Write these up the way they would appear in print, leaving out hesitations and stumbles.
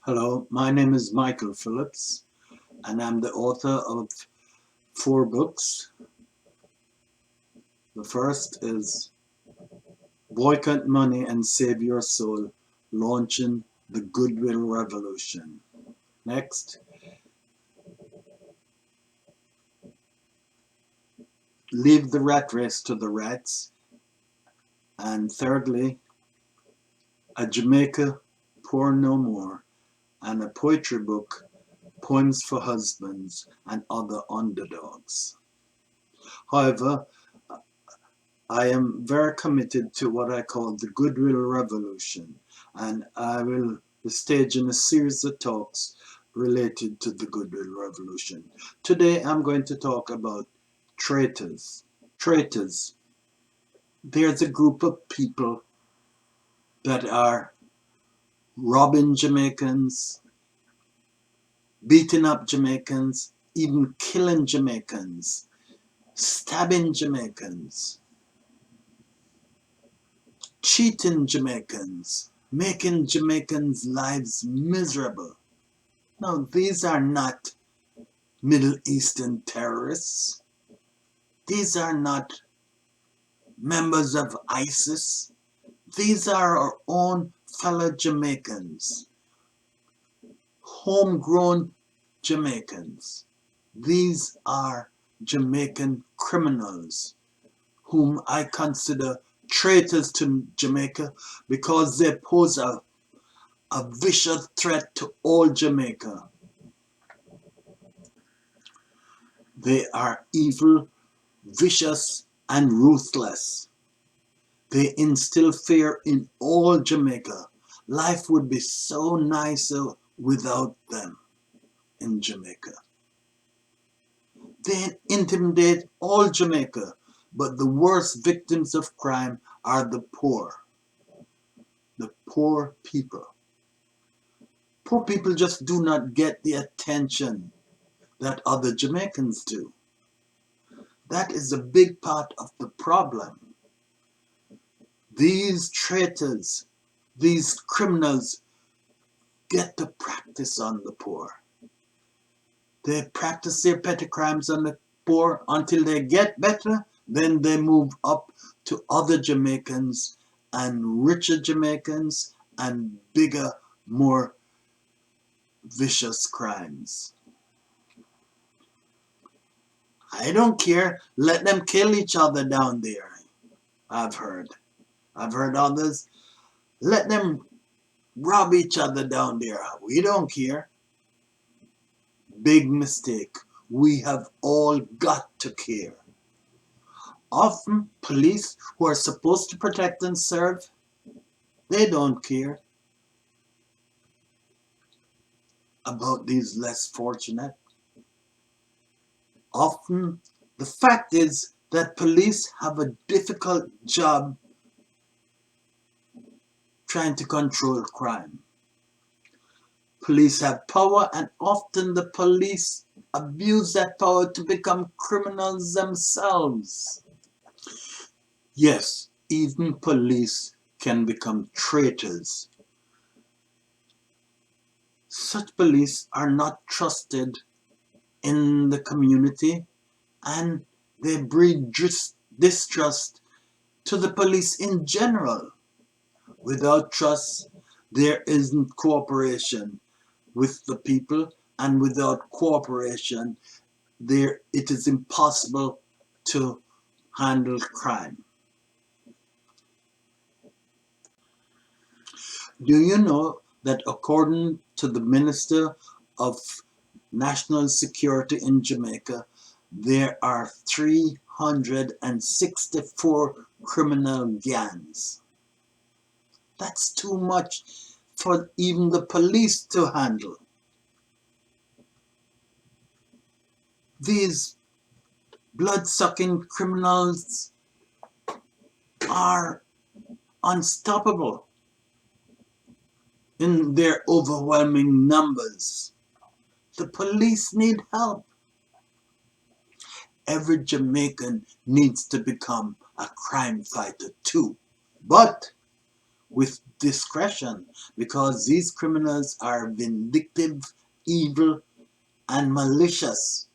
Hello, my name is Michael Phillips, and I'm the author of 4 books. The first is Boycott Money and Save Your Soul, launching the Goodwill Revolution. Next, Leave the Rat Race to the Rats. And thirdly, A Jamaica Poor No More, and a poetry book, Poems for Husbands and Other Underdogs. However, I am very committed to what I call the Goodwill Revolution, and I will be staging a series of talks related to the Goodwill Revolution. Today I'm going to talk about traitors. Traitors. There's a group of people that are robbing Jamaicans, beating up Jamaicans, even killing Jamaicans, stabbing Jamaicans, cheating Jamaicans, making Jamaicans' lives miserable. Now, these are not Middle Eastern terrorists. These are not members of ISIS. These are our own fellow Jamaicans, homegrown Jamaicans. These are Jamaican criminals whom I consider traitors to Jamaica because they pose a vicious threat to all Jamaica. They are evil, vicious, and ruthless. They instill fear in all Jamaica. Life would be so nicer without them in Jamaica. They intimidate all Jamaica, but the worst victims of crime are the poor people. Poor people just do not get the attention that other Jamaicans do. That is a big part of the problem. These traitors, these criminals get to practice on the poor. They practice their petty crimes on the poor until they get better, then they move up to other Jamaicans and richer Jamaicans and bigger, more vicious crimes. I don't care. Let them kill each other down there. I've heard. I've heard others. Let them rob each other down there. We don't care. Big mistake. We have all got to care. Often police who are supposed to protect and serve, they don't care about these less fortunate. Often the fact is that police have a difficult job trying to control crime. Police have power, and often the police abuse that power to become criminals themselves. Yes, even police can become traitors. Such police are not trusted in the community, and they breed distrust to the police in general. Without trust, there isn't cooperation with the people, and without cooperation, it is impossible to handle crime. Do you know that according to the Minister of National Security in Jamaica, there are 364 criminal gangs? That's too much for even the police to handle. These blood-sucking criminals are unstoppable in their overwhelming numbers. The police need help. Every Jamaican needs to become a crime fighter too, but with discretion, because these criminals are vindictive, evil, and malicious.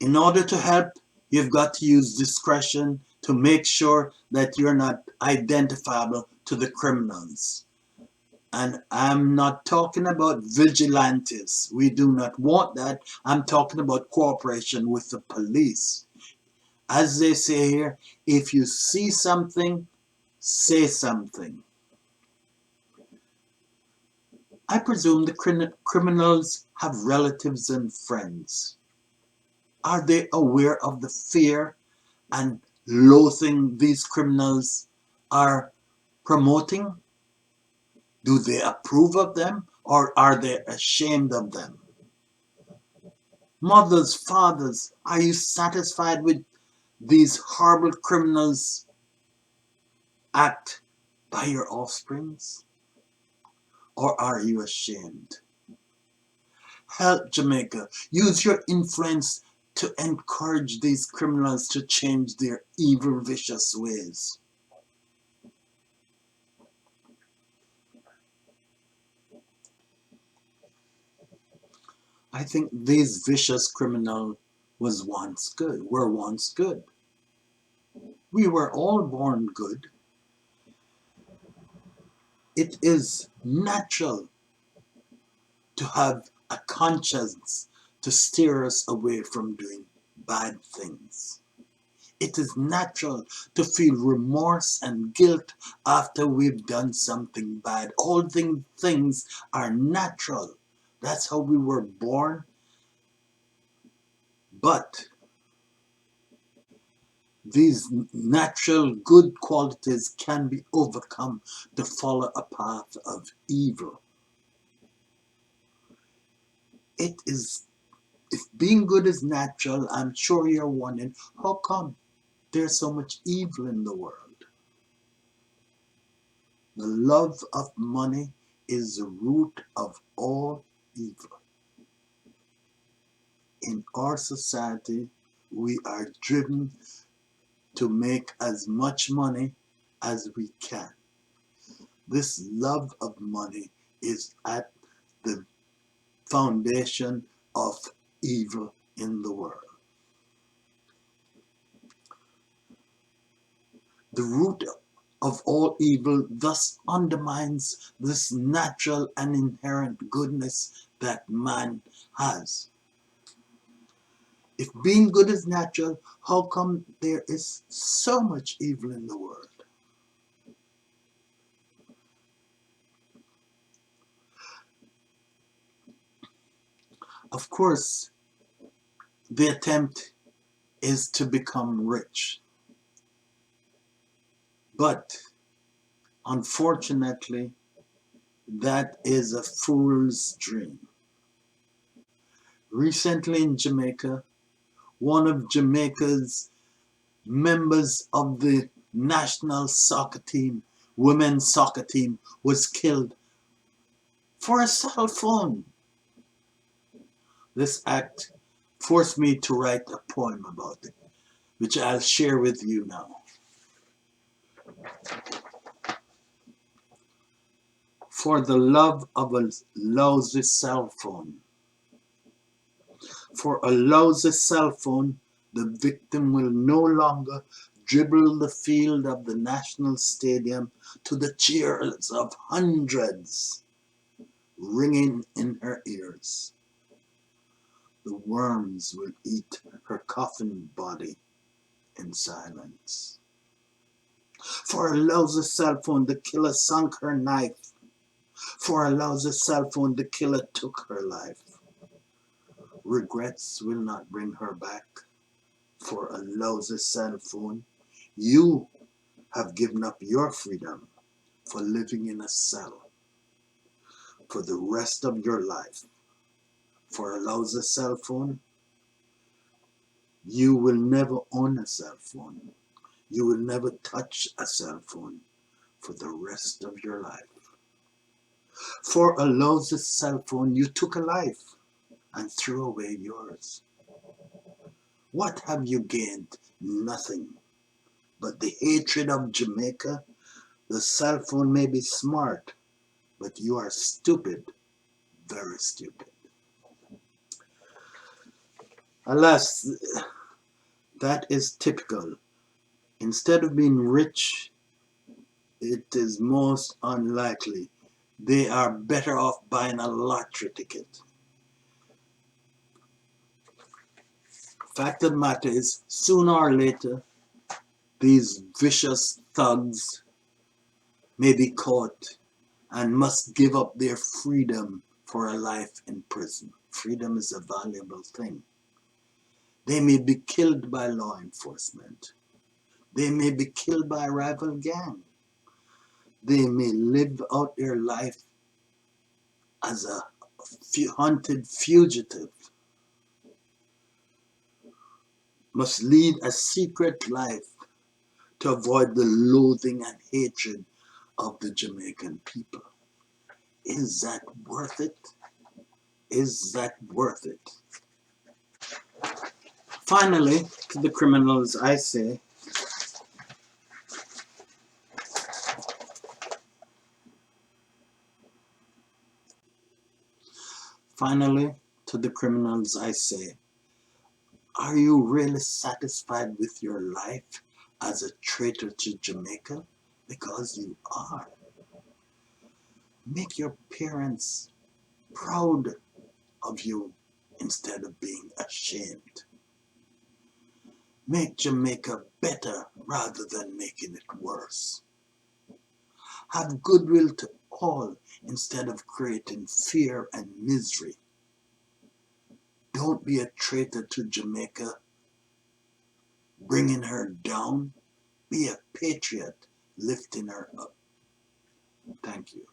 In order to help, you've got to use discretion to make sure that you're not identifiable to the criminals. And I'm not talking about vigilantes. We do not want that. I'm talking about cooperation with the police. As they say here, if you see something, say something. I presume the criminals have relatives and friends. Are they aware of the fear and loathing these criminals are promoting? Do they approve of them, or are they ashamed of them? Mothers, fathers, are you satisfied with these horrible criminals act by your offsprings? Or are you ashamed? Help Jamaica. Use your influence to encourage these criminals to change their evil, vicious ways. I think these vicious criminals were once good. We were all born good. It is natural to have a conscience to steer us away from doing bad things. It is natural to feel remorse and guilt after we've done something bad. All these things are natural. That's how we were born. But these natural good qualities can be overcome to follow a path of evil. It is, if being good is natural, I'm sure you're wondering, how come there's so much evil in the world? The love of money is the root of all evil. In our society, we are driven to make as much money as we can. This love of money is at the foundation of evil in the world. The root of all evil thus undermines this natural and inherent goodness that man has. If being good is natural, how come there is so much evil in the world? Of course, the attempt is to become rich. But unfortunately, that is a fool's dream. Recently in Jamaica, one of Jamaica's members of the national soccer team, women's soccer team, was killed for a cell phone. This act forced me to write a poem about it, which I'll share with you now. For the love of a lousy cell phone. For a lousy cell phone, the victim will no longer dribble the field of the National Stadium to the cheers of hundreds ringing in her ears. The worms will eat her coffin body in silence. For a lousy cell phone, the killer sunk her knife. For a lousy cell phone, the killer took her life. Regrets will not bring her back. For a lousy cell phone, you have given up your freedom for living in a cell for the rest of your life. For a lousy cell phone, you will never own a cell phone. You will never touch a cell phone for the rest of your life. For a lousy cell phone, you took a life and threw away yours. What have you gained? Nothing but the hatred of Jamaica The cell phone may be smart, but you are stupid, very stupid. Alas, that is typical. Instead of being rich, it is most unlikely they are better off buying a lottery ticket. Fact of the matter is, sooner or later, these vicious thugs may be caught and must give up their freedom for a life in prison. Freedom is a valuable thing. They may be killed by law enforcement. They may be killed by a rival gang. They may live out their life as a hunted fugitive, must lead a secret life to avoid the loathing and hatred of the Jamaican people. Is that worth it? Is that worth it? Finally, to the criminals I say, finally, to the criminals I say, are you really satisfied with your life as a traitor to Jamaica? Because you are. Make your parents proud of you instead of being ashamed. Make Jamaica better rather than making it worse. Have goodwill to all instead of creating fear and misery. Don't be a traitor to Jamaica, bringing her down. Be a patriot, lifting her up. Thank you.